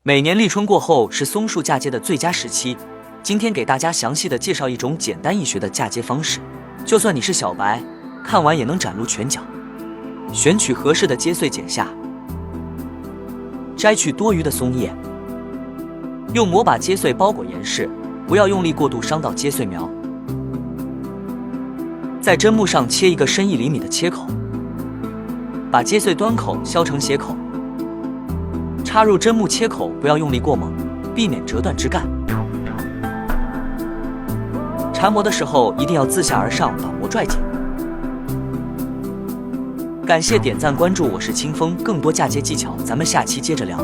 每年立春过后是松树嫁接的最佳时期，今天给大家详细的介绍一种简单易学的嫁接方式，就算你是小白，看完也能崭露拳脚。选取合适的接穗剪下，摘去多余的松叶，用膜把接穗包裹严实，不要用力过度伤到接穗苗。在砧木上切一个深1厘米的切口，把接穗端口削成斜口，插入砧木切口，不要用力过猛，避免折断枝干。缠膜的时候一定要自下而上把膜拽紧。感谢点赞关注，我是清风，更多嫁接技巧咱们下期接着聊。